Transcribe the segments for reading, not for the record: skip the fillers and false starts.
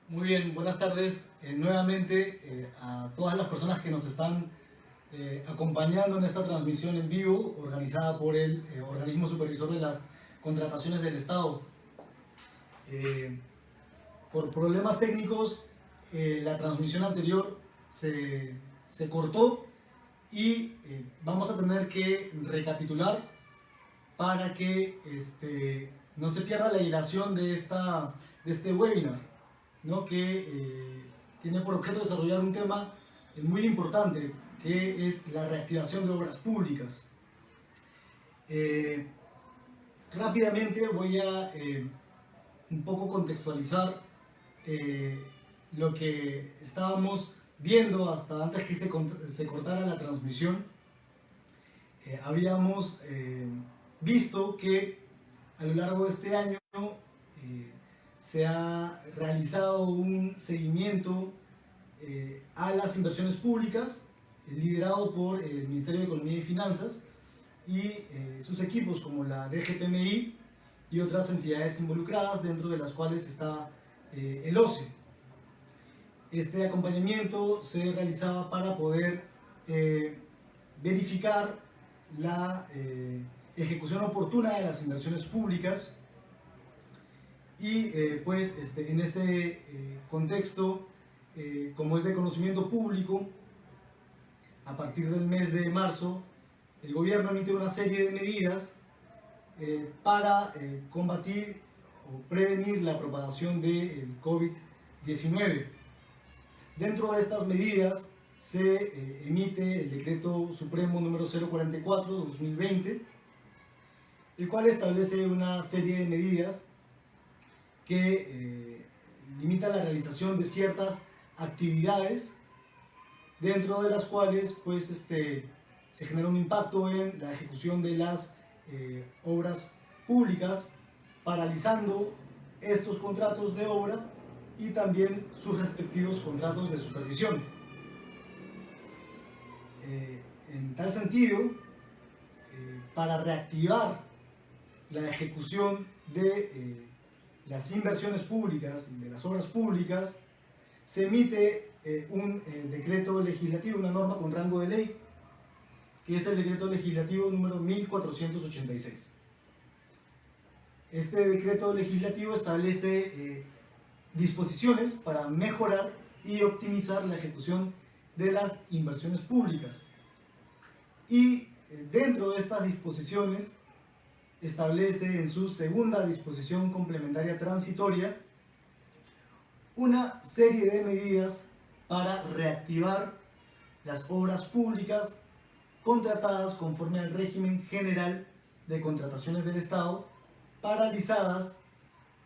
Muy bien, buenas tardes nuevamente a todas las personas que nos están acompañando en esta transmisión en vivo organizada por el Organismo Supervisor de las Contrataciones del Estado. Eh, por problemas técnicos, la transmisión anterior se cortó y vamos a tener que recapitular para que no se pierda la hilación de este webinar, ¿no? Que tiene por objeto desarrollar un tema muy importante, que es la reactivación de obras públicas. Rápidamente voy a un poco contextualizar eh, lo que estábamos viendo hasta antes que se cortara la transmisión. Habíamos visto que a lo largo de este año se ha realizado un seguimiento a las inversiones públicas liderado por el Ministerio de Economía y Finanzas y sus equipos como la DGPMI y otras entidades involucradas, dentro de las cuales está el OCE. Este acompañamiento se realizaba para poder verificar la ejecución oportuna de las inversiones públicas y en este contexto, como es de conocimiento público, a partir del mes de marzo el gobierno emite una serie de medidas para combatir o prevenir la propagación del COVID-19. Dentro de estas medidas se emite el Decreto Supremo número 044/2020, el cual establece una serie de medidas que limita la realización de ciertas actividades, dentro de las cuales se genera un impacto en la ejecución de las obras públicas, paralizando estos contratos de obra y también sus respectivos contratos de supervisión. En tal sentido, para reactivar la ejecución de las inversiones públicas y de las obras públicas, se emite un decreto legislativo, una norma con rango de ley, que es el decreto legislativo número 1486. Este decreto legislativo establece disposiciones para mejorar y optimizar la ejecución de las inversiones públicas. Y dentro de estas disposiciones establece en su segunda disposición complementaria transitoria una serie de medidas para reactivar las obras públicas contratadas conforme al régimen general de contrataciones del Estado, paralizadas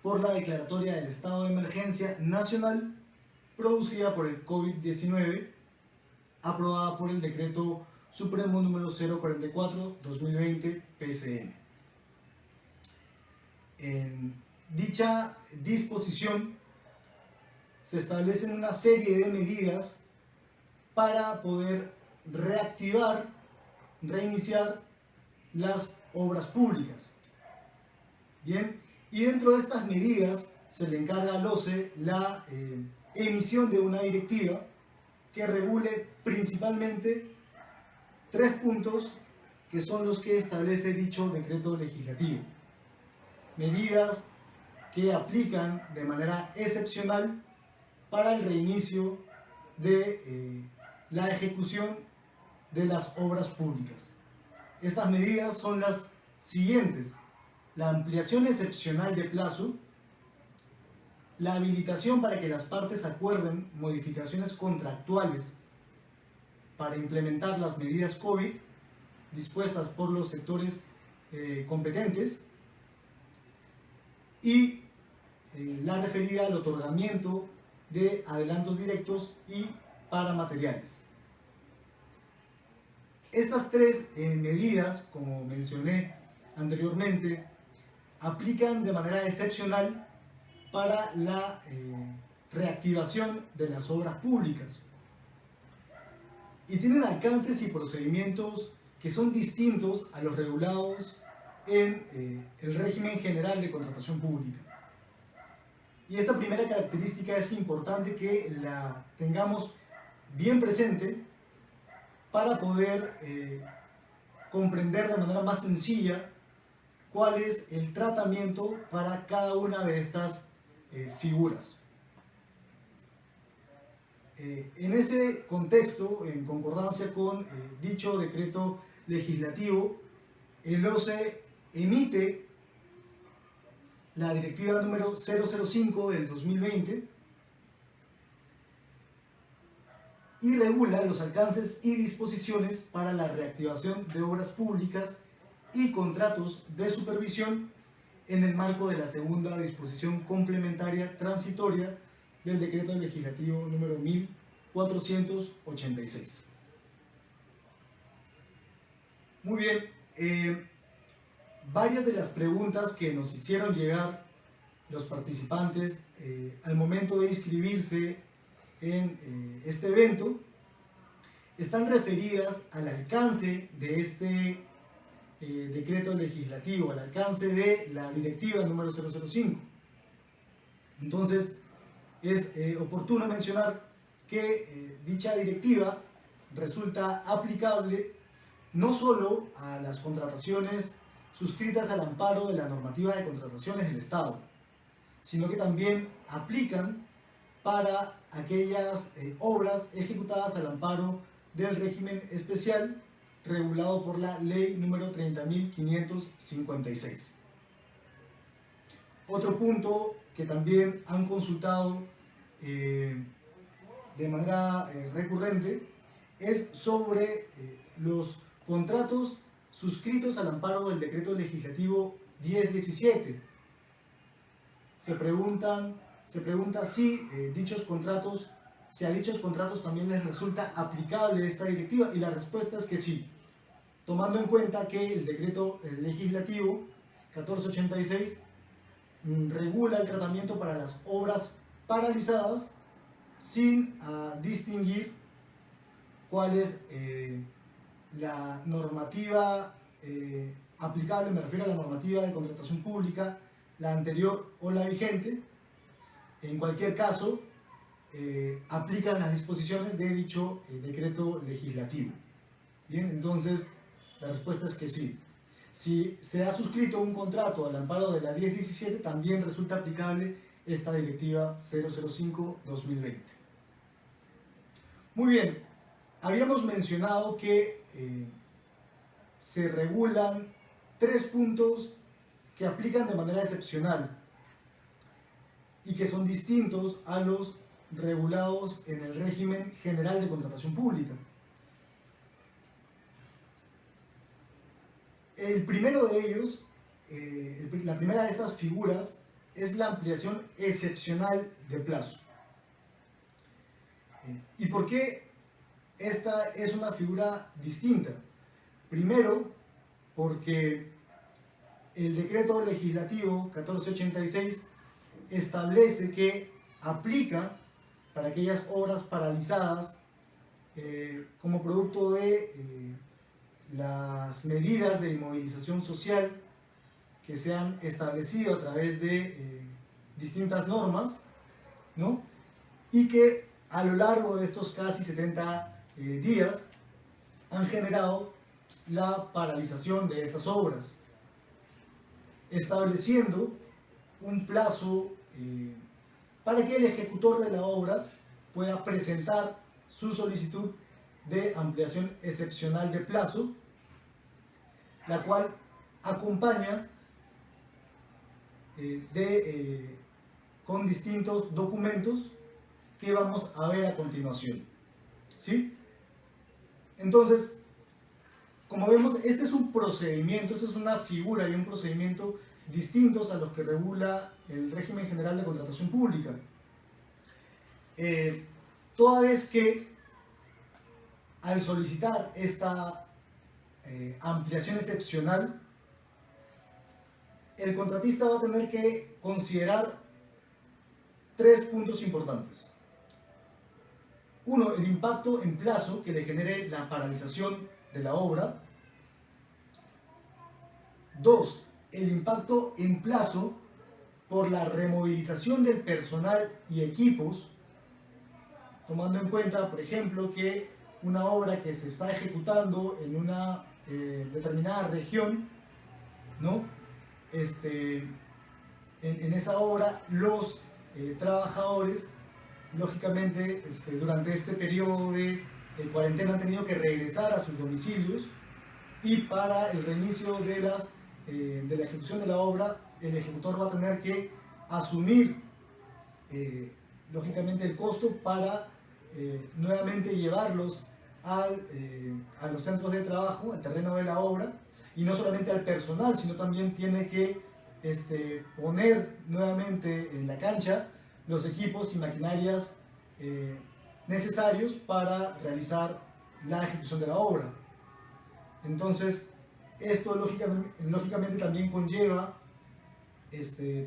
por la declaratoria del estado de emergencia nacional producida por el COVID-19, aprobada por el Decreto Supremo número 044/2020 PCN. En dicha disposición se establecen una serie de medidas para poder reactivar, reiniciar las obras públicas. Bien, y dentro de estas medidas se le encarga al OCE la emisión de una directiva que regule principalmente tres puntos, que son los que establece dicho decreto legislativo. Medidas que aplican de manera excepcional para el reinicio de la ejecución de las obras públicas. Estas medidas son las siguientes: la ampliación excepcional de plazo, la habilitación para que las partes acuerden modificaciones contractuales para implementar las medidas COVID dispuestas por los sectores competentes, y la referida al otorgamiento de adelantos directos y para materiales. Estas tres medidas, como mencioné anteriormente, aplican de manera excepcional para la reactivación de las obras públicas y tienen alcances y procedimientos que son distintos a los regulados en el régimen general de contratación pública. Y esta primera característica es importante que la tengamos bien presente para poder comprender de manera más sencilla cuál es el tratamiento para cada una de estas figuras. En ese contexto, en concordancia con dicho decreto legislativo, el OCE emite la directiva número 005 del 2020 y regula los alcances y disposiciones para la reactivación de obras públicas y contratos de supervisión en el marco de la segunda disposición complementaria transitoria del decreto legislativo número 1486. Muy bien, varias de las preguntas que nos hicieron llegar los participantes al momento de inscribirse en este evento están referidas al alcance de este decreto legislativo, al alcance de la directiva número 005. Entonces, es oportuno mencionar que dicha directiva resulta aplicable no solo a las contrataciones suscritas al amparo de la normativa de contrataciones del Estado, sino que también aplican para aquellas obras ejecutadas al amparo del régimen especial regulado por la ley número 30.556. Otro punto que también han consultado de manera recurrente es sobre los contratos suscritos al amparo del decreto legislativo 1017. Se pregunta si a dichos contratos también les resulta aplicable esta directiva, y la respuesta es que sí, tomando en cuenta que el decreto legislativo 1486 regula el tratamiento para las obras paralizadas sin distinguir cuál es la normativa aplicable. Me refiero a la normativa de contratación pública, la anterior o la vigente. En cualquier caso, aplican las disposiciones de dicho decreto legislativo. Bien, entonces la respuesta es que sí. Si se ha suscrito un contrato al amparo de la 1017, también resulta aplicable esta directiva 005-2020. Muy bien, habíamos mencionado que se regulan 3 puntos que aplican de manera excepcional y que son distintos a los regulados en el régimen general de contratación pública. El primero de ellos, la primera de estas figuras, es la ampliación excepcional de plazo. ¿Y por qué esta es una figura distinta? Primero, porque el decreto legislativo 1486 establece que aplica para aquellas obras paralizadas como producto de las medidas de inmovilización social que se han establecido a través de distintas normas, ¿no? Y que a lo largo de estos casi 70 días han generado la paralización de estas obras, estableciendo un plazo para que el ejecutor de la obra pueda presentar su solicitud de ampliación excepcional de plazo, la cual acompaña con distintos documentos que vamos a ver a continuación. ¿Sí? Entonces, como vemos, este es un procedimiento, esta es una figura y un procedimiento distintos a los que regula el régimen general de contratación pública. Toda vez que al solicitar esta ampliación excepcional, el contratista va a tener que considerar 3 puntos importantes. Uno, el impacto en plazo que le genere la paralización de la obra. 2, el impacto en plazo por la removilización del personal y equipos, tomando en cuenta, por ejemplo, que una obra que se está ejecutando en una determinada región, ¿no? En esa obra los trabajadores, lógicamente, durante este periodo de cuarentena han tenido que regresar a sus domicilios, y para el reinicio de la ejecución de la obra, el ejecutor va a tener que asumir lógicamente el costo para nuevamente llevarlos a los centros de trabajo, al terreno de la obra, y no solamente al personal, sino también tiene que poner nuevamente en la cancha los equipos y maquinarias necesarios para realizar la ejecución de la obra. Entonces, esto lógicamente también conlleva,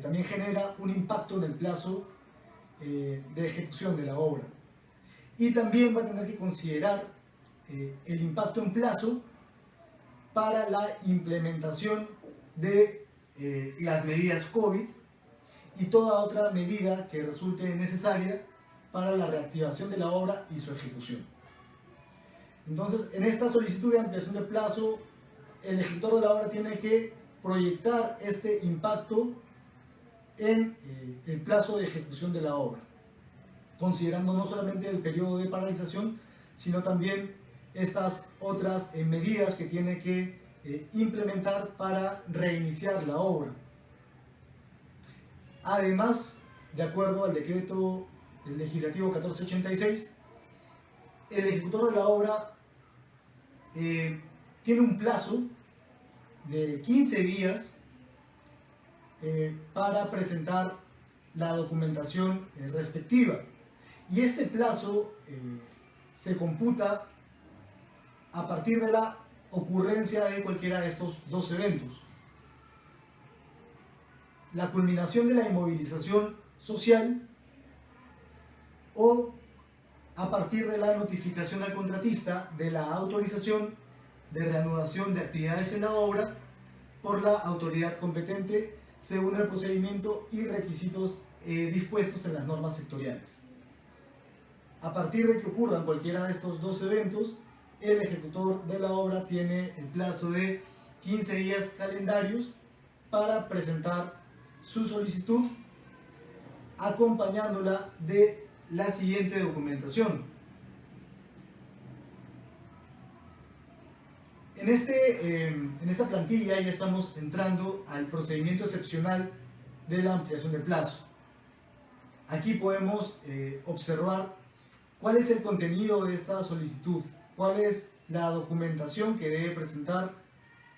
también genera un impacto en el plazo de ejecución de la obra. Y también va a tener que considerar el impacto en plazo para la implementación de las medidas COVID y toda otra medida que resulte necesaria para la reactivación de la obra y su ejecución. Entonces, en esta solicitud de ampliación de plazo, el ejecutor de la obra tiene que proyectar este impacto en el plazo de ejecución de la obra, considerando no solamente el periodo de paralización, sino también estas otras medidas que tiene que implementar para reiniciar la obra. Además, de acuerdo al decreto legislativo 1486, el ejecutor de la obra tiene un plazo de 15 días para presentar la documentación respectiva, y este plazo se computa a partir de la ocurrencia de cualquiera de estos dos eventos: la culminación de la inmovilización social o a partir de la notificación al contratista de la autorización de reanudación de actividades en la obra por la autoridad competente según el procedimiento y requisitos dispuestos en las normas sectoriales. A partir de que ocurran cualquiera de estos dos eventos, el ejecutor de la obra tiene el plazo de 15 días calendarios para presentar su solicitud, acompañándola de la siguiente documentación. En esta plantilla ya estamos entrando al procedimiento excepcional de la ampliación de plazo. Aquí podemos observar cuál es el contenido de esta solicitud, cuál es la documentación que debe presentar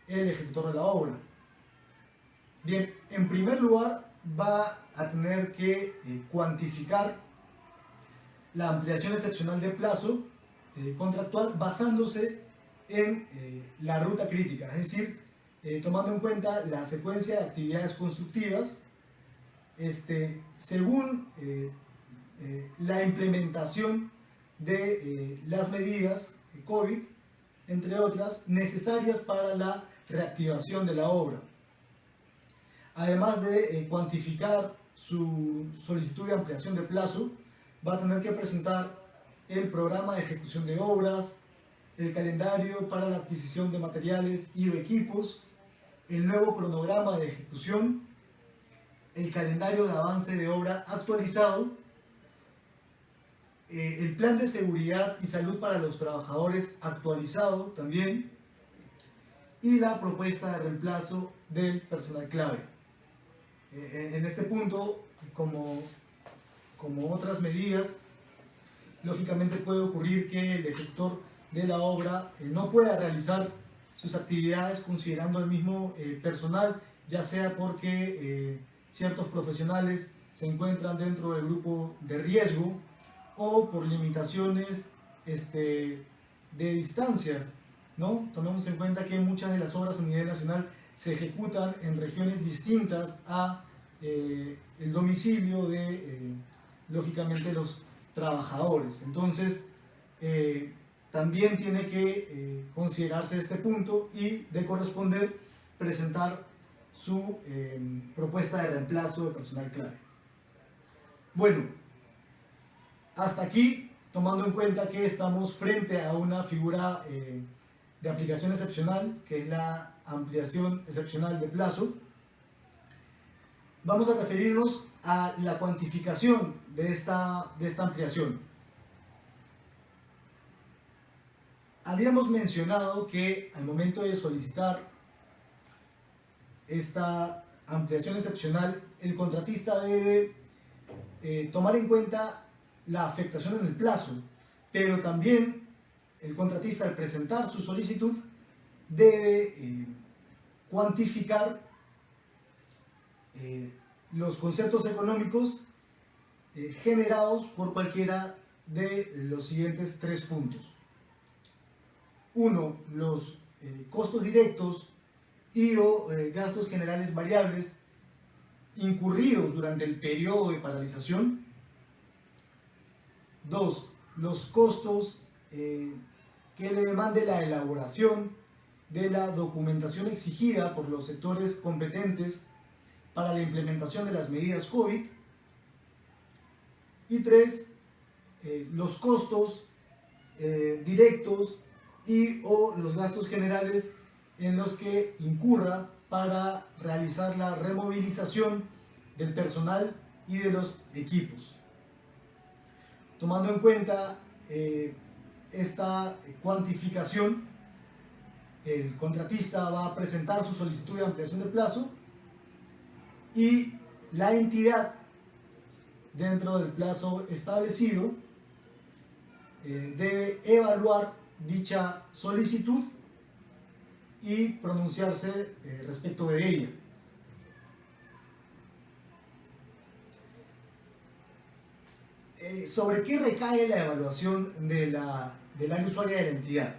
el ejecutor de la obra. Bien, en primer lugar va a tener que cuantificar la ampliación excepcional de plazo contractual basándose en la ruta crítica, es decir, tomando en cuenta la secuencia de actividades constructivas según la implementación de las medidas COVID, entre otras, necesarias para la reactivación de la obra. Además de cuantificar su solicitud de ampliación de plazo, va a tener que presentar el programa de ejecución de obras, el calendario para la adquisición de materiales y o equipos, el nuevo cronograma de ejecución, el calendario de avance de obra actualizado, el plan de seguridad y salud para los trabajadores actualizado también, y la propuesta de reemplazo del personal clave. En este punto, como otras medidas, lógicamente puede ocurrir que el ejecutor de la obra no pueda realizar sus actividades considerando el mismo personal, ya sea porque ciertos profesionales se encuentran dentro del grupo de riesgo o por limitaciones de distancia, ¿no? Tomemos en cuenta que muchas de las obras a nivel nacional se ejecutan en regiones distintas a el domicilio de, lógicamente, los trabajadores. Entonces, también tiene que considerarse este punto y, de corresponder, presentar su propuesta de reemplazo de personal clave. Bueno, hasta aquí, tomando en cuenta que estamos frente a una figura de aplicación excepcional, que es la ampliación excepcional de plazo, vamos a referirnos a la cuantificación de esta ampliación. Habíamos mencionado que al momento de solicitar esta ampliación excepcional, el contratista debe tomar en cuenta la afectación en el plazo, pero también el contratista, al presentar su solicitud, debe cuantificar los conceptos económicos generados por cualquiera de los siguientes 3 puntos. 1. Los costos directos y o gastos generales variables incurridos durante el periodo de paralización. 2. Los costos que le demande la elaboración de la documentación exigida por los sectores competentes para la implementación de las medidas COVID. Y 3. Los costos directos y o los gastos generales en los que incurra para realizar la removilización del personal y de los equipos. Tomando en cuenta esta cuantificación, el contratista va a presentar su solicitud de ampliación de plazo y la entidad, dentro del plazo establecido, debe evaluar dicha solicitud y pronunciarse respecto de ella. ¿Sobre qué recae la evaluación del área usuaria de la entidad?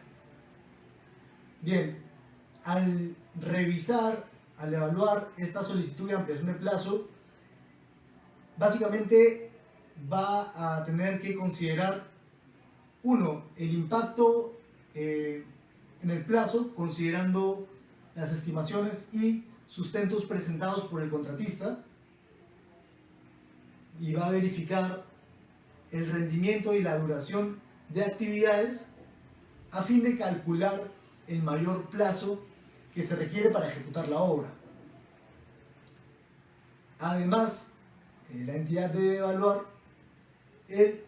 Bien, al evaluar esta solicitud de ampliación de plazo, básicamente va a tener que considerar, 1, el impacto en el plazo, considerando las estimaciones y sustentos presentados por el contratista, y va a verificar el rendimiento y la duración de actividades a fin de calcular el mayor plazo que se requiere para ejecutar la obra. Además, la entidad debe evaluar el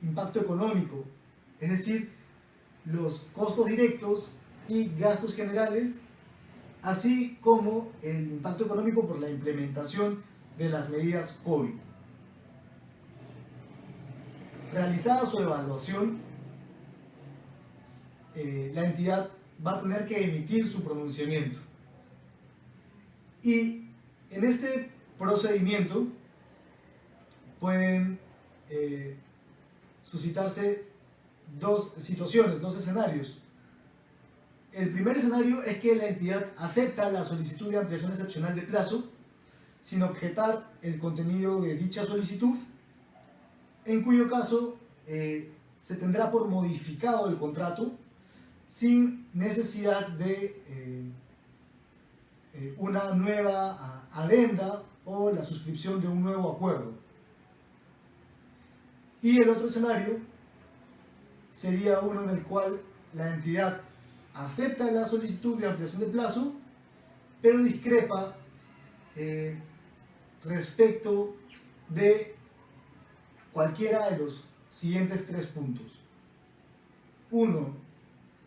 impacto económico, es decir, los costos directos y gastos generales, así como el impacto económico por la implementación de las medidas COVID. Realizada su evaluación, la entidad va a tener que emitir su pronunciamiento. Y en este procedimiento pueden suscitarse 2 situaciones, 2 escenarios. El primer escenario es que la entidad acepta la solicitud de ampliación excepcional de plazo sin objetar el contenido de dicha solicitud, en cuyo caso se tendrá por modificado el contrato sin necesidad de una nueva adenda o la suscripción de un nuevo acuerdo. Y el otro escenario sería uno en el cual la entidad acepta la solicitud de ampliación de plazo, pero discrepa respecto de cualquiera de los siguientes 3 puntos. 1.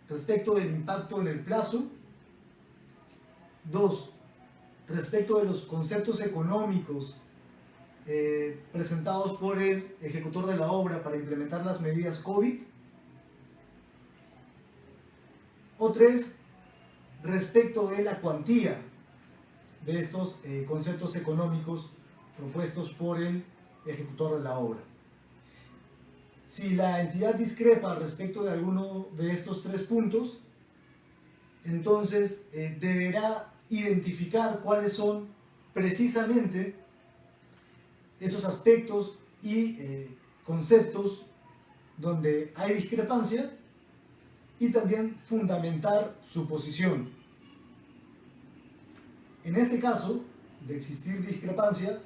Respecto del impacto en el plazo. 2. Respecto de los conceptos económicos presentados por el ejecutor de la obra para implementar las medidas COVID. O 3. Respecto de la cuantía de estos conceptos económicos propuestos por el ejecutor de la obra. Si la entidad discrepa respecto de alguno de estos 3 puntos, entonces deberá identificar cuáles son precisamente esos aspectos y conceptos donde hay discrepancia y también fundamentar su posición. En este caso, de existir discrepancia,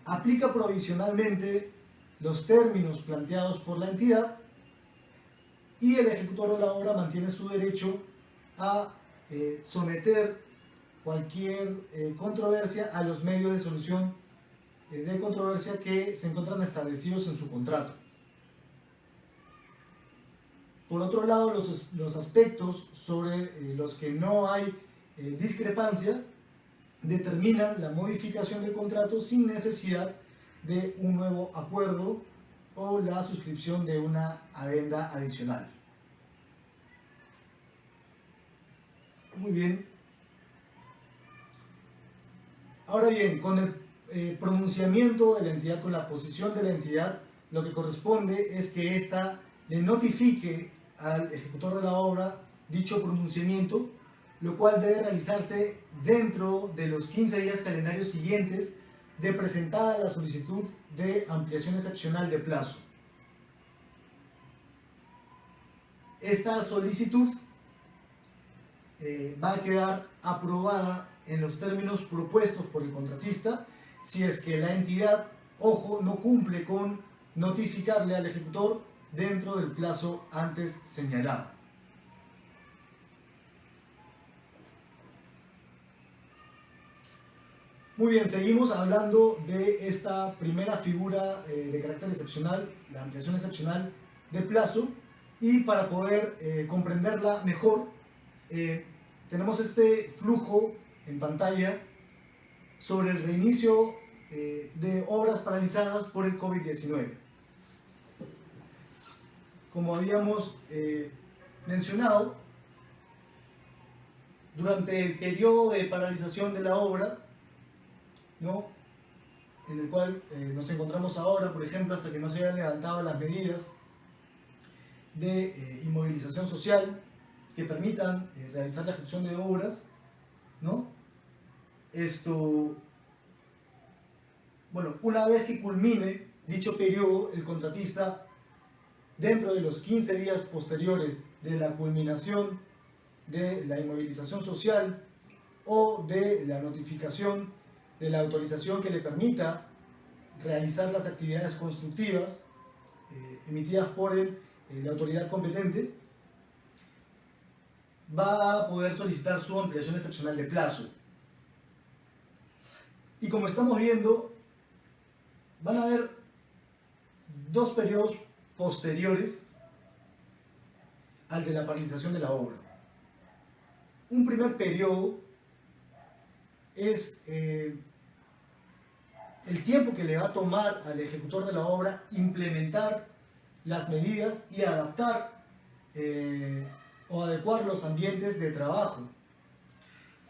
aplica provisionalmente los términos planteados por la entidad y el ejecutor de la obra mantiene su derecho a someter cualquier controversia a los medios de solución de controversia que se encuentran establecidos en su contrato. Por otro lado, los aspectos sobre los que no hay discrepancia determinan la modificación del contrato sin necesidad de un nuevo acuerdo o la suscripción de una adenda adicional. Muy bien. Ahora bien, con el pronunciamiento de la entidad, con la posición de la entidad, lo que corresponde es que ésta le notifique al ejecutor de la obra dicho pronunciamiento, lo cual debe realizarse dentro de los 15 días calendarios siguientes de presentada la solicitud de ampliación excepcional de plazo. Esta solicitud va a quedar aprobada en los términos propuestos por el contratista si es que la entidad, ojo, no cumple con notificarle al ejecutor dentro del plazo antes señalado. Muy bien, seguimos hablando de esta primera figura de carácter excepcional, la ampliación excepcional de plazo, y para poder comprenderla mejor, tenemos este flujo en pantalla sobre el reinicio de obras paralizadas por el COVID-19. Como habíamos mencionado, durante el periodo de paralización de la obra, ¿no?, en el cual nos encontramos ahora, por ejemplo, hasta que no se hayan levantado las medidas de inmovilización social que permitan realizar la ejecución de obras, ¿no? Bueno, una vez que culmine dicho periodo, el contratista, dentro de los 15 días posteriores de la culminación de la inmovilización social o de la notificación de la autorización que le permita realizar las actividades constructivas emitidas por la autoridad competente, va a poder solicitar su ampliación excepcional de plazo. Y como estamos viendo, van a haber dos periodos posteriores al de la paralización de la obra. Un primer periodo es el tiempo que le va a tomar al ejecutor de la obra implementar las medidas y adaptar o adecuar los ambientes de trabajo.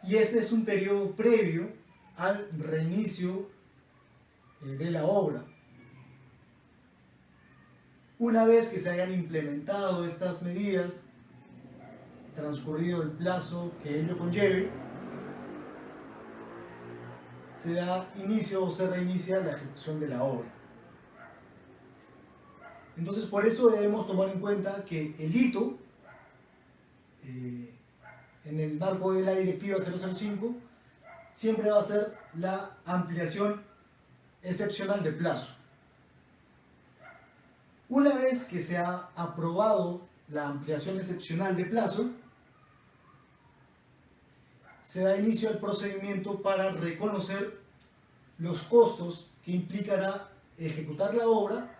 Y este es un periodo previo al reinicio de la obra. Una vez que se hayan implementado estas medidas, transcurrido el plazo que ello conlleve, se da inicio o se reinicia la ejecución de la obra. Entonces, por eso debemos tomar en cuenta que el hito, en el marco de la directiva 005, siempre va a ser la ampliación excepcional de plazo. Una vez que se ha aprobado la ampliación excepcional de plazo, se da inicio al procedimiento para reconocer los costos que implicará ejecutar la obra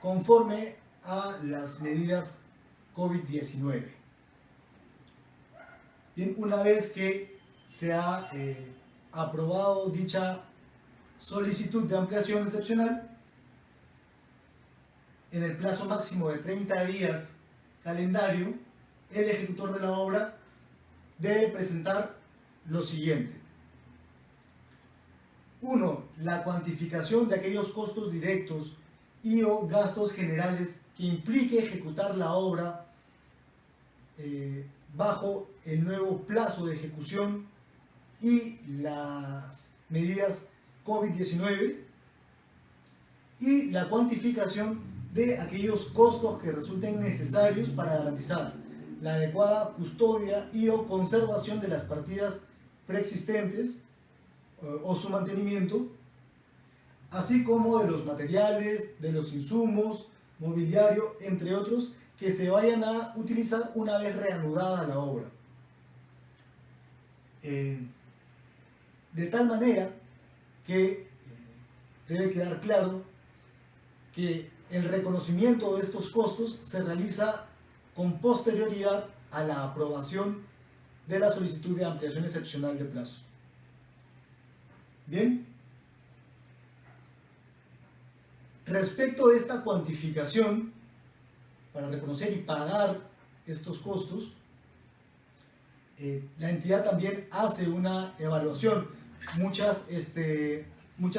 conforme a las medidas COVID-19. Bien, una vez que se ha aprobado dicha solicitud de ampliación excepcional, en el plazo máximo de 30 días calendario, el ejecutor de la obra debe presentar lo siguiente. 1. La cuantificación de aquellos costos directos y o gastos generales que implique ejecutar la obra bajo el nuevo plazo de ejecución y las medidas COVID-19, y la cuantificación de aquellos costos que resulten necesarios para garantizar la adecuada custodia y o conservación de las partidas preexistentes o su mantenimiento, así como de los materiales, de los insumos, mobiliario, entre otros, que se vayan a utilizar una vez reanudada la obra. De tal manera que debe quedar claro que el reconocimiento de estos costos se realiza con posterioridad a la aprobación de la solicitud de ampliación excepcional de plazo. Bien, respecto de esta cuantificación, para reconocer y pagar estos costos, la entidad también hace una evaluación. Muchas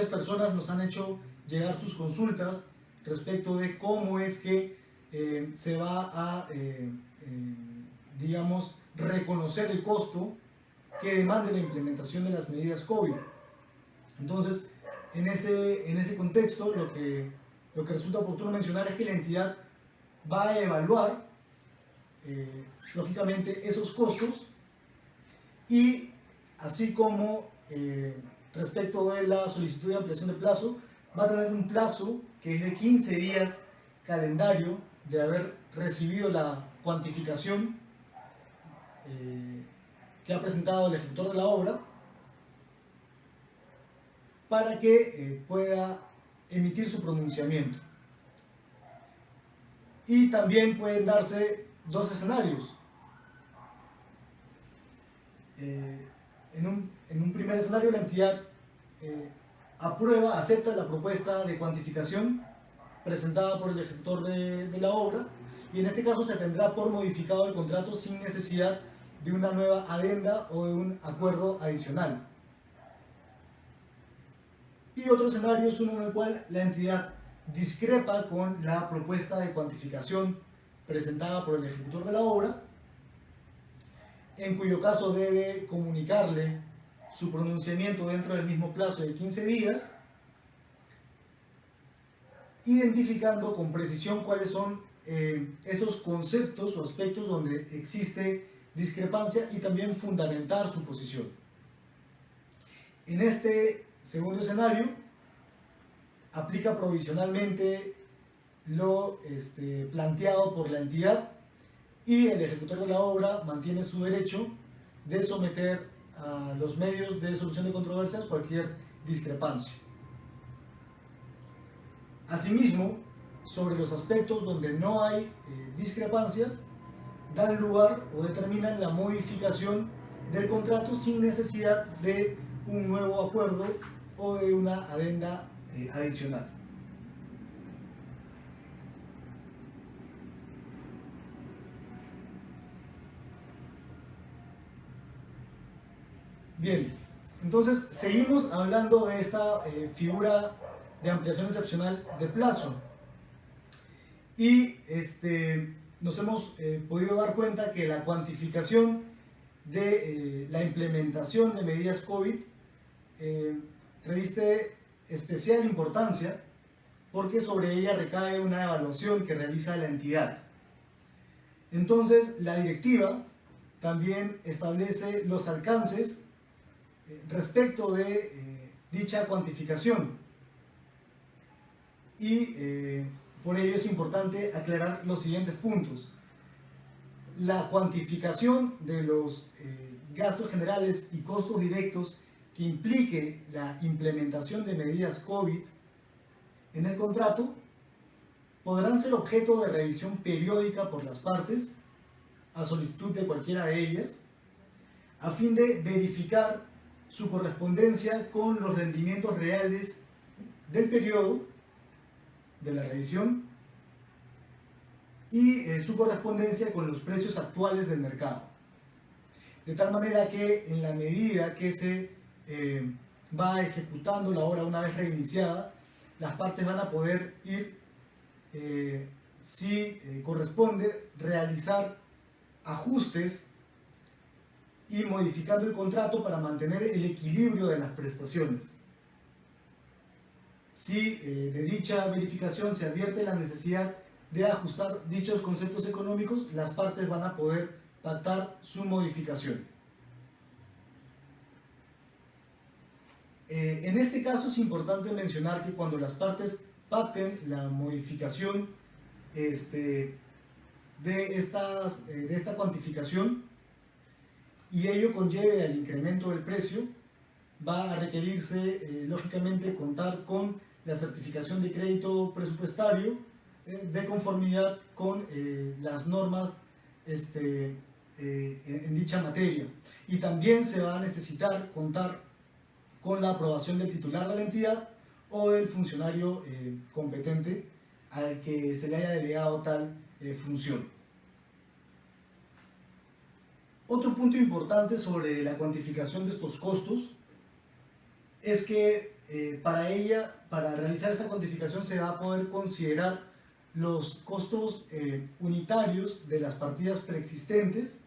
personas nos han hecho llegar sus consultas respecto de cómo es que se va a, digamos, reconocer el costo que demande la implementación de las medidas COVID. Entonces, en ese contexto, lo que resulta oportuno mencionar es que la entidad va a evaluar, lógicamente, esos costos y, así como respecto de la solicitud de ampliación de plazo, va a tener un plazo que es de 15 días calendario de haber recibido la cuantificación que ha presentado el ejecutor de la obra, para que pueda emitir su pronunciamiento. Y también pueden darse dos escenarios. En un primer escenario, la entidad acepta la propuesta de cuantificación presentada por el ejecutor de la obra, y en este caso se tendrá por modificado el contrato sin necesidad de una nueva adenda o de un acuerdo adicional. Y otro escenario es uno en el cual la entidad discrepa con la propuesta de cuantificación presentada por el ejecutor de la obra, en cuyo caso debe comunicarle su pronunciamiento dentro del mismo plazo de 15 días, identificando con precisión cuáles son esos conceptos o aspectos donde existe discrepancia y también fundamentar su posición. En este segundo escenario, aplica provisionalmente lo planteado por la entidad y el ejecutor de la obra mantiene su derecho de someter a los medios de solución de controversias cualquier discrepancia. Asimismo, sobre los aspectos donde no hay discrepancias, dan lugar o determinan la modificación del contrato sin necesidad de un nuevo acuerdo o de una adenda adicional. Bien, entonces seguimos hablando de esta figura de ampliación excepcional de plazo y nos hemos podido dar cuenta que la cuantificación de la implementación de medidas COVID reviste especial importancia porque sobre ella recae una evaluación que realiza la entidad. Entonces, la directiva también establece los alcances respecto de dicha cuantificación y por ello es importante aclarar los siguientes puntos. La cuantificación de los gastos generales y costos directos que implique la implementación de medidas COVID en el contrato podrán ser objeto de revisión periódica por las partes a solicitud de cualquiera de ellas a fin de verificar su correspondencia con los rendimientos reales del periodo de la revisión y su correspondencia con los precios actuales del mercado. De tal manera que en la medida que se va ejecutando la obra una vez reiniciada, las partes van a poder ir, si corresponde, realizar ajustes y modificando el contrato para mantener el equilibrio de las prestaciones. Si de dicha verificación se advierte la necesidad de ajustar dichos conceptos económicos, las partes van a poder pactar su modificación. En este caso es importante mencionar que cuando las partes pacten la modificación de esta cuantificación y ello conlleve al incremento del precio, va a requerirse lógicamente contar con la certificación de crédito presupuestario de conformidad con las normas en dicha materia. Y también se va a necesitar contar con la aprobación del titular de la entidad o del funcionario competente al que se le haya delegado tal función. Otro punto importante sobre la cuantificación de estos costos es que para realizar esta cuantificación se va a poder considerar los costos unitarios de las partidas preexistentes,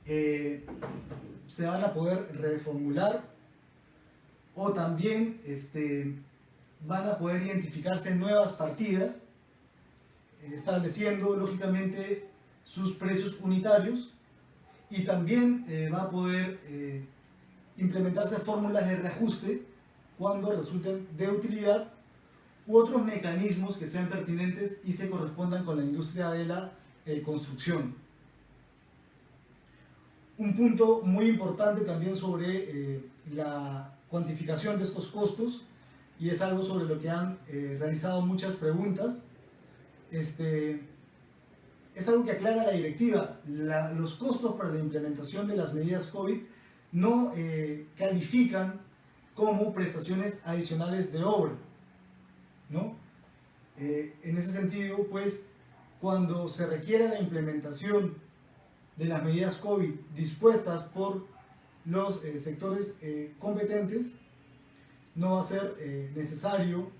se van a poder reformular o también van a poder identificarse nuevas partidas, estableciendo lógicamente sus precios unitarios, y también va a poder implementarse fórmulas de reajuste cuando resulten de utilidad u otros mecanismos que sean pertinentes y se correspondan con la industria de la construcción. Un punto muy importante también sobre la cuantificación de estos costos, y es algo sobre lo que han realizado muchas preguntas, es algo que aclara la directiva. Los costos para la implementación de las medidas COVID no califican como prestaciones adicionales de obra, ¿no? En ese sentido, pues, cuando se requiere la implementación de las medidas COVID dispuestas por los sectores competentes, no va a ser necesario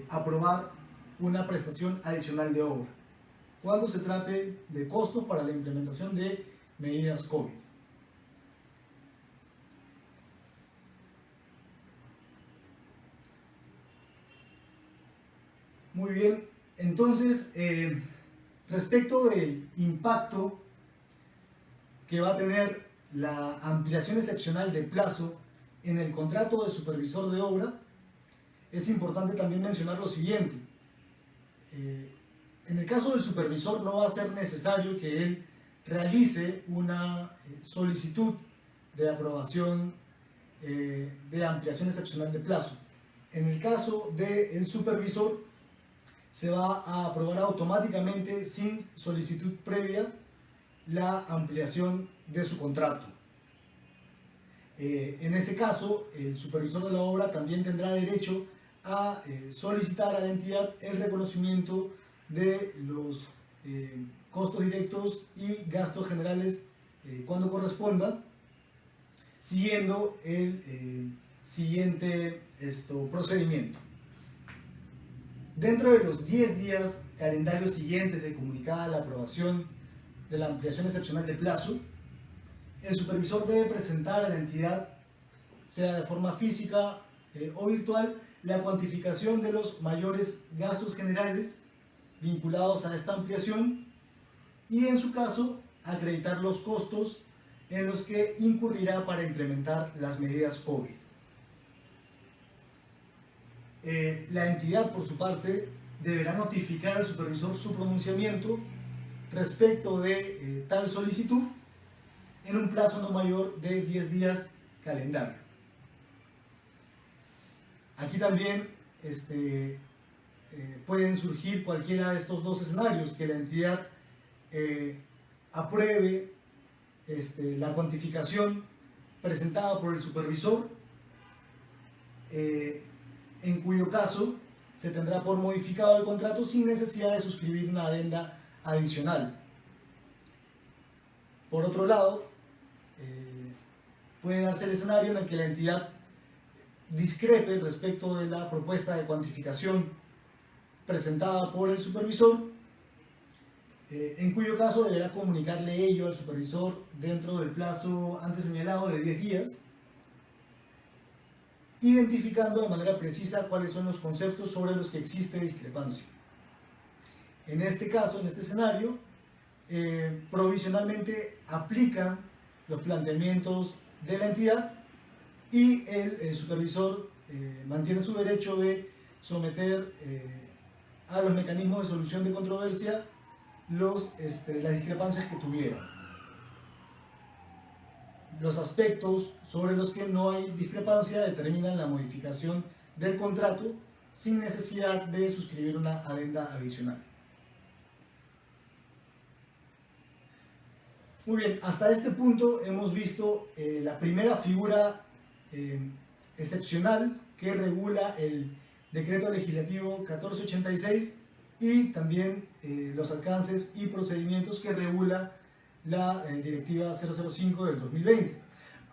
aprobar una prestación adicional de obra cuando se trate de costos para la implementación de medidas COVID. Muy bien, entonces, respecto del impacto que va a tener la ampliación excepcional de plazo en el contrato de supervisor de obra, es importante también mencionar lo siguiente. En el caso del supervisor no va a ser necesario que él realice una solicitud de aprobación de ampliación excepcional de plazo. En el caso del supervisor se va a aprobar automáticamente sin solicitud previa la ampliación de su contrato. En ese caso, el supervisor de la obra también tendrá derecho a solicitar a la entidad el reconocimiento de los costos directos y gastos generales cuando corresponda, siguiendo el siguiente procedimiento. Dentro de los 10 días calendarios siguientes de comunicada la aprobación de la ampliación excepcional de plazo, el supervisor debe presentar a la entidad, sea de forma física o virtual, la cuantificación de los mayores gastos generales vinculados a esta ampliación y, en su caso, acreditar los costos en los que incurrirá para implementar las medidas COVID. La entidad, por su parte, deberá notificar al supervisor su pronunciamiento respecto de tal solicitud en un plazo no mayor de 10 días calendario. Aquí también pueden surgir cualquiera de estos dos escenarios: que la entidad apruebe la cuantificación presentada por el supervisor, en cuyo caso se tendrá por modificado el contrato sin necesidad de suscribir una adenda adicional. Por otro lado, puede darse el escenario en el que la entidad discrepe respecto de la propuesta de cuantificación presentada por el supervisor, en cuyo caso deberá comunicarle ello al supervisor dentro del plazo antes señalado de 10 días, identificando de manera precisa cuáles son los conceptos sobre los que existe discrepancia. En este caso, en este escenario, provisionalmente aplican los planteamientos de la entidad y el supervisor mantiene su derecho de someter a los mecanismos de solución de controversia las discrepancias que tuvieran. Los aspectos sobre los que no hay discrepancia determinan la modificación del contrato sin necesidad de suscribir una adenda adicional. Muy bien, hasta este punto hemos visto la primera figura excepcional que regula el Decreto Legislativo 1486 y también los alcances y procedimientos que regula la Directiva 005 del 2020.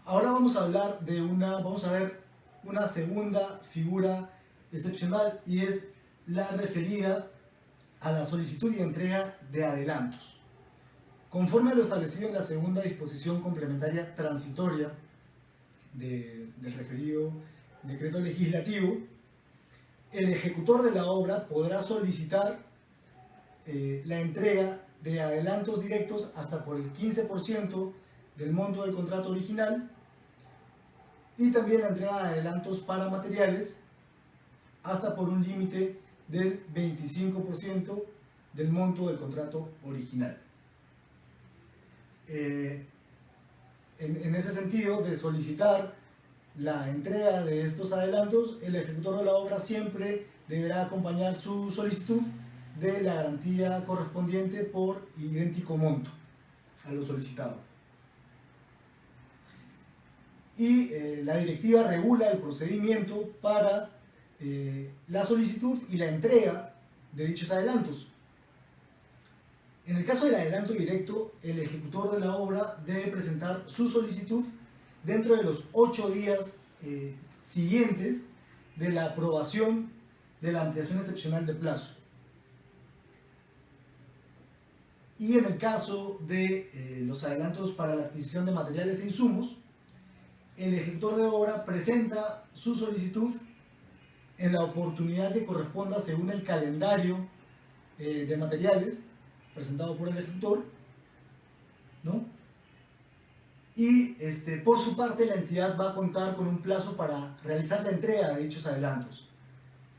Ahora vamos a ver una segunda figura excepcional y es la referida a la solicitud y entrega de adelantos. Conforme a lo establecido en la segunda disposición complementaria transitoria del referido decreto legislativo, el ejecutor de la obra podrá solicitar la entrega de adelantos directos hasta por el 15% del monto del contrato original y también la entrega de adelantos para materiales hasta por un límite del 25% del monto del contrato original. En ese sentido, de solicitar la entrega de estos adelantos, el ejecutor de la obra siempre deberá acompañar su solicitud de la garantía correspondiente por idéntico monto a lo solicitado. Y la directiva regula el procedimiento para la solicitud y la entrega de dichos adelantos. En el caso del adelanto directo, el ejecutor de la obra debe presentar su solicitud dentro de los 8 días siguientes de la aprobación de la ampliación excepcional de plazo. Y en el caso de los adelantos para la adquisición de materiales e insumos, el ejecutor de obra presenta su solicitud en la oportunidad que corresponda según el calendario de materiales presentado por el ejecutor, ¿no? Y por su parte la entidad va a contar con un plazo para realizar la entrega de dichos adelantos.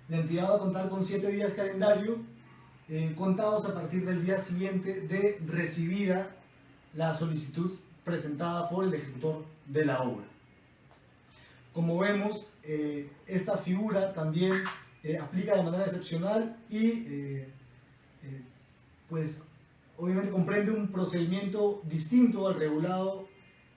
La entidad va a contar con 7 días calendario contados a partir del día siguiente de recibida la solicitud presentada por el ejecutor de la obra. Como vemos, esta figura también aplica de manera excepcional y pues obviamente comprende un procedimiento distinto al regulado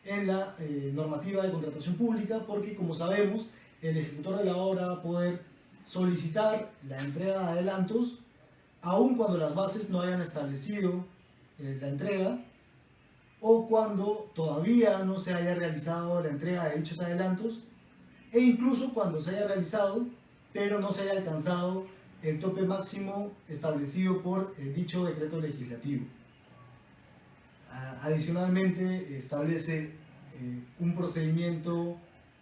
en la normativa de contratación pública, porque como sabemos el ejecutor de la obra va a poder solicitar la entrega de adelantos aun cuando las bases no hayan establecido la entrega o cuando todavía no se haya realizado la entrega de dichos adelantos e incluso cuando se haya realizado pero no se haya alcanzado el tope máximo establecido por dicho decreto legislativo. Adicionalmente establece un procedimiento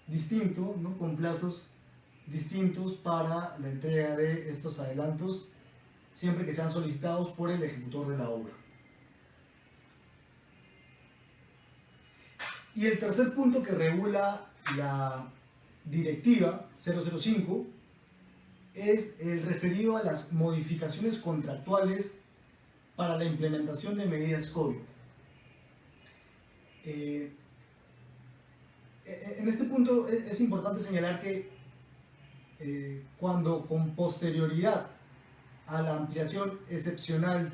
distinto, ¿no? Con plazos distintos para la entrega de estos adelantos siempre que sean solicitados por el ejecutor de la obra. Y el tercer punto que regula la Directiva 005 es el referido a las modificaciones contractuales para la implementación de medidas COVID. En este punto es importante señalar que cuando con posterioridad a la ampliación excepcional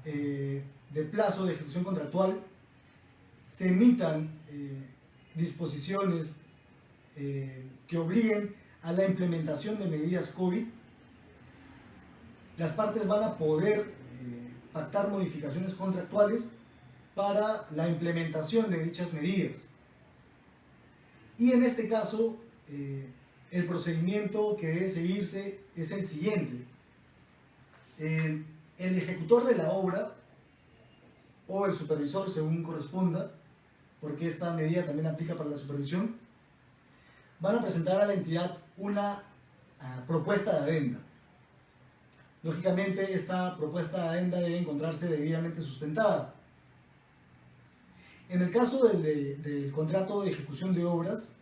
de plazo de ejecución contractual se emitan disposiciones que obliguen a la implementación de medidas COVID, las partes van a poder pactar modificaciones contractuales para la implementación de dichas medidas. Y en este caso, el procedimiento que debe seguirse es el siguiente. El ejecutor de la obra o el supervisor, según corresponda, porque esta medida también aplica para la supervisión, van a presentar a la entidad una propuesta de adenda. Lógicamente, esta propuesta de adenda debe encontrarse debidamente sustentada. En el caso del contrato de ejecución de obras,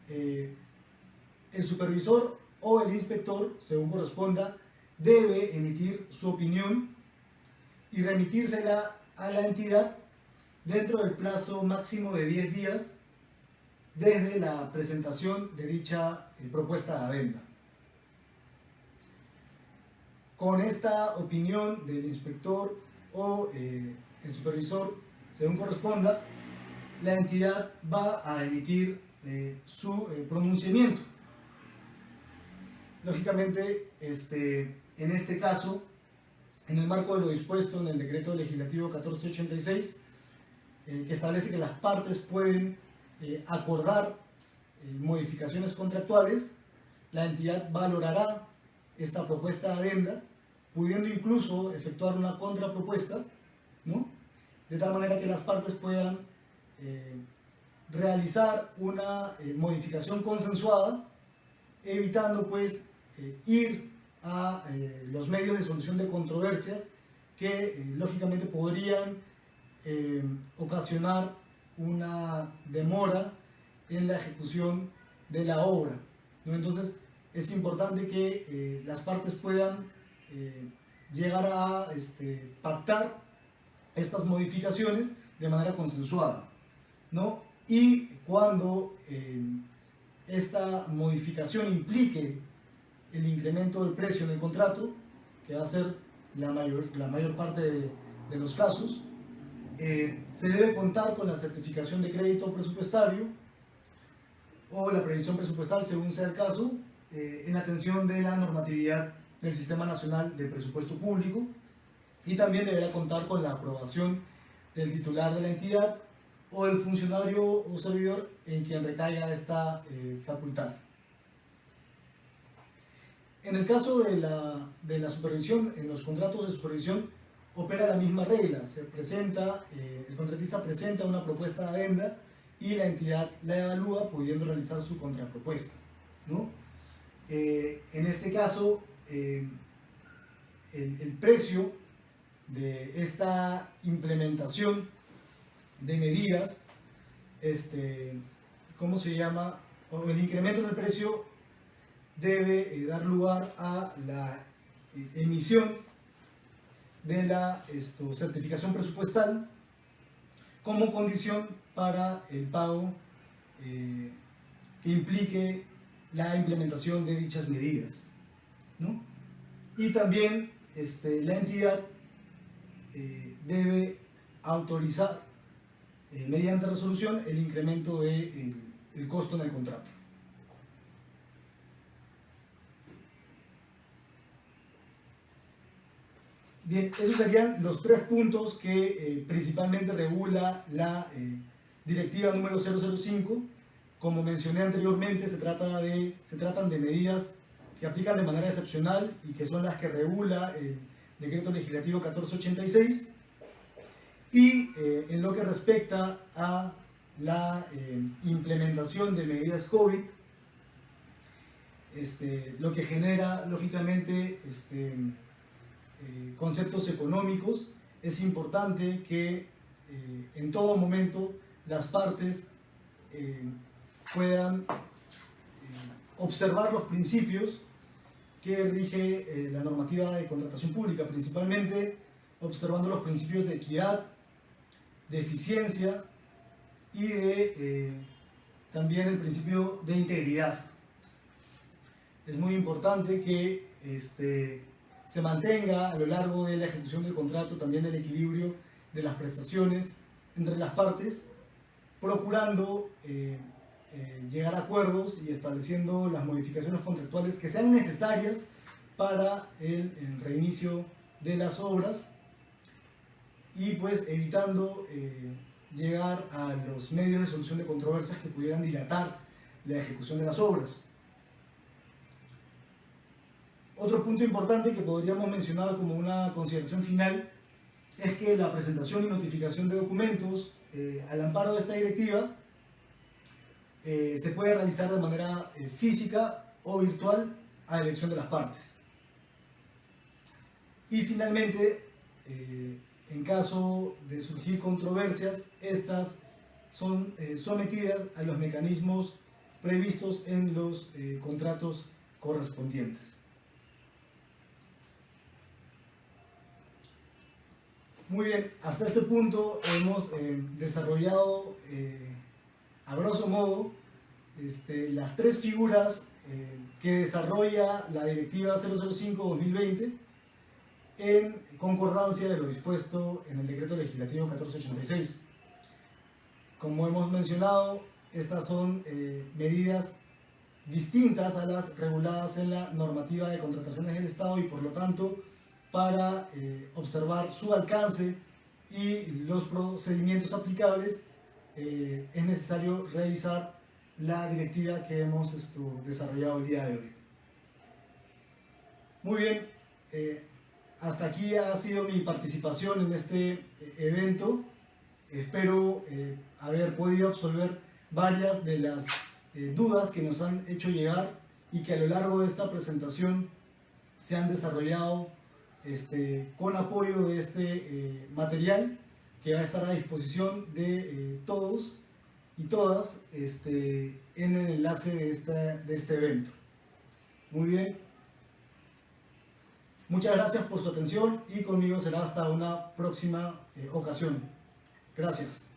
el supervisor o el inspector, según corresponda, debe emitir su opinión y remitírsela a la entidad dentro del plazo máximo de 10 días desde la presentación de dicha propuesta de adenda. Con esta opinión del inspector o el supervisor, según corresponda, la entidad va a emitir su pronunciamiento. Lógicamente, en este caso, en el marco de lo dispuesto en el Decreto Legislativo 1486, que establece que las partes pueden acordar modificaciones contractuales, la entidad valorará esta propuesta de adenda, pudiendo incluso efectuar una contrapropuesta, ¿no?, de tal manera que las partes puedan realizar una modificación consensuada, evitando pues ir a los medios de solución de controversias que lógicamente podrían ocasionar una demora en la ejecución de la obra, ¿no? Entonces es importante que las partes puedan llegar a pactar estas modificaciones de manera consensuada, ¿no? Y cuando esta modificación implique el incremento del precio en el contrato, que va a ser la mayor parte de los casos, se debe contar con la certificación de crédito presupuestario o la previsión presupuestal, según sea el caso, en atención de la normatividad del Sistema Nacional de Presupuesto Público, y también deberá contar con la aprobación del titular de la entidad o del funcionario o servidor en quien recaiga esta facultad. En el caso de la supervisión, en los contratos de supervisión opera la misma regla. El contratista presenta una propuesta de adenda y la entidad la evalúa, pudiendo realizar su contrapropuesta, ¿no? En este caso, el precio de esta implementación de medidas, ¿cómo se llama? O el incremento del precio debe dar lugar a la emisión de la certificación presupuestal como condición para el pago que implique la implementación de dichas medidas, ¿no? Y también la entidad debe autorizar mediante resolución el incremento del costo en el contrato. Bien, esos serían los 3 puntos que principalmente regula la directiva número 005. Como mencioné anteriormente, se tratan de medidas que aplican de manera excepcional y que son las que regula el Decreto Legislativo 1486. Y en lo que respecta a la implementación de medidas COVID, lo que genera lógicamente conceptos económicos, es importante que en todo momento las partes puedan observar los principios que rige la normativa de contratación pública, principalmente observando los principios de equidad, de eficiencia y también el principio de integridad. Es muy importante que se mantenga a lo largo de la ejecución del contrato también el equilibrio de las prestaciones entre las partes, procurando llegar a acuerdos y estableciendo las modificaciones contractuales que sean necesarias para el reinicio de las obras, y pues evitando llegar a los medios de solución de controversias que pudieran dilatar la ejecución de las obras. Otro punto importante que podríamos mencionar como una consideración final es que la presentación y notificación de documentos al amparo de esta directiva se puede realizar de manera física o virtual a elección de las partes. Y finalmente, en caso de surgir controversias, estas son sometidas a los mecanismos previstos en los contratos correspondientes. Muy bien, hasta este punto hemos desarrollado a grosso modo las tres figuras que desarrolla la Directiva 005-2020 en concordancia de lo dispuesto en el Decreto Legislativo 1486. Como hemos mencionado, estas son medidas distintas a las reguladas en la normativa de contrataciones del Estado y por lo tanto, para observar su alcance y los procedimientos aplicables, es necesario revisar la directiva que hemos desarrollado el día de hoy. Muy bien, hasta aquí ha sido mi participación en este evento. Espero haber podido absolver varias de las dudas que nos han hecho llegar y que a lo largo de esta presentación se han desarrollado con apoyo de este material que va a estar a disposición de todos y todas en el enlace de este evento. Muy bien, muchas gracias por su atención y conmigo será hasta una próxima ocasión. Gracias.